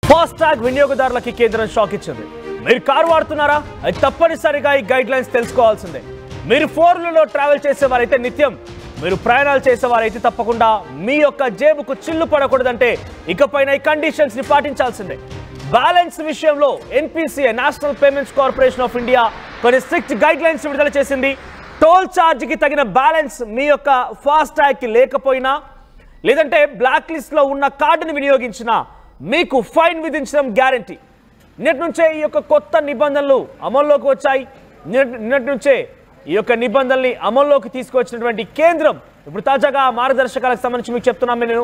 FASTag వినియోగదారులకి కేంద్రం shock ఇచ్చింది. మీరు కారు వాడుతున్నారా? అది తప్పనిసరిగా ఈ గైడ్ లైన్స్ తెలుసుకోవాల్సిందే. మీరు 4లలో ట్రావెల్ చేసేవారైతే నిత్యం మీరు ప్రయాణాలు చేసేవారైతే తప్పకుండా మీ యొక్క జేబుకు చిల్లు పడకూడదంటే ఇకపైన ఈ కండిషన్స్ ని పాటించాల్సిందే. బ్యాలెన్స్ విషయంలో NPCI national payments corporation of India కొన్ని స్ట్రిక్ట్ గైడ్ లైన్స్ విడుదల చేసింది. టోల్ ఛార్జ్కి తగిన బ్యాలెన్స్ మీ యొక్క ఫాస్టాగ్కి లేకపోయినా లేదంటే బ్లాక్ లిస్ట్లో ఉన్న కార్డుని వినియోగించినా మీకు ఫైన్ విధించడం గ్యారంటీ. నిన్నటి నుంచే ఈ యొక్క కొత్త నిబంధనలు అమల్లోకి వచ్చాయి. నిన్నటి నుంచే ఈ యొక్క నిబంధనల్ని అమల్లోకి తీసుకొచ్చినటువంటి కేంద్రం ఇప్పుడు తాజాగా మార్గదర్శకాలకు సంబంధించి మీకు చెప్తున్నాం. నేను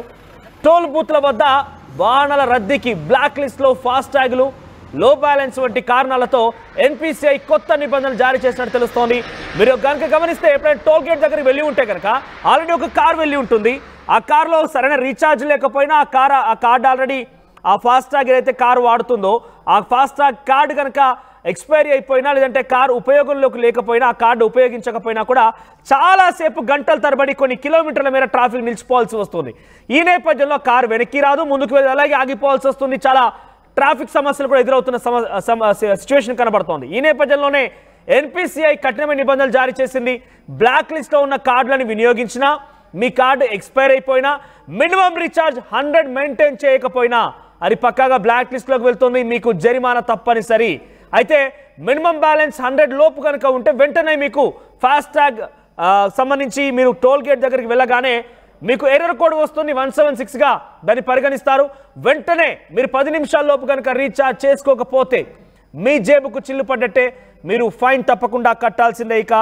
టోల్ బూత్ల వద్ద వాహనాల రద్దీకి బ్లాక్ లిస్ట్లో ఫాస్టాగ్లు లో బ్యాలెన్స్ వంటి కారణాలతో ఎన్పిసిఐ కొత్త నిబంధనలు జారీ చేసినట్టు తెలుస్తోంది. మీరు కనుక గమనిస్తే ఎప్పుడైనా టోల్ గేట్ దగ్గరికి వెళ్ళి ఉంటే కనుక ఆల్రెడీ ఒక కార్ వెళ్ళి ఉంటుంది. ఆ కార్లో సరైన రీఛార్జ్ లేకపోయినా ఆ కార్డు ఆల్రెడీ ఆ ఫాస్టాగ్ ఏదైతే కారు వాడుతుందో ఆ ఫాస్టాగ్ కార్డు కనుక ఎక్స్పైరీ అయిపోయినా లేదంటే కారు ఉపయోగంలోకి లేకపోయినా ఆ కార్డు ఉపయోగించకపోయినా కూడా చాలాసేపు గంటల తరబడి కొన్ని కిలోమీటర్ల మేర ట్రాఫిక్ నిలిచిపోవాల్సి వస్తుంది. ఈ నేపథ్యంలో కారు వెనక్కి రాదు, ముందుకు వెళ్ళి అలాగే ఆగిపోవాల్సి వస్తుంది. చాలా ట్రాఫిక్ సమస్యలు కూడా ఎదురవుతున్న సిచ్యువేషన్ కనబడుతోంది. ఈ నేపథ్యంలోనే ఎన్పిసిఐ కఠినమైన నిబంధనలు జారీ చేసింది. బ్లాక్ లిస్ట్లో ఉన్న కార్డులను వినియోగించినా మీ కార్డు ఎక్స్పైర్ అయిపోయినా మినిమం రీఛార్జ్ 100 మెయింటైన్ చేయకపోయినా అది పక్కాగా బ్లాక్ లిస్ట్లోకి వెళ్తుంది. మీకు జరిమానా తప్పనిసరి. అయితే మినిమం బ్యాలెన్స్ 100 లోపు కనుక ఉంటే వెంటనే మీకు ఫాస్టాగ్ సంబంధించి మీరు టోల్ గేట్ దగ్గరికి వెళ్ళగానే మీకు ఎర్రర్ కోడ్ వస్తుంది 176గా దాన్ని పరిగణిస్తారు. వెంటనే మీరు 10 నిమిషాల లోపు కనుక రీఛార్జ్ చేసుకోకపోతే మీ జేబుకు చిల్లు పడ్డట్టే, మీరు ఫైన్ తప్పకుండా కట్టాల్సిందే. ఇక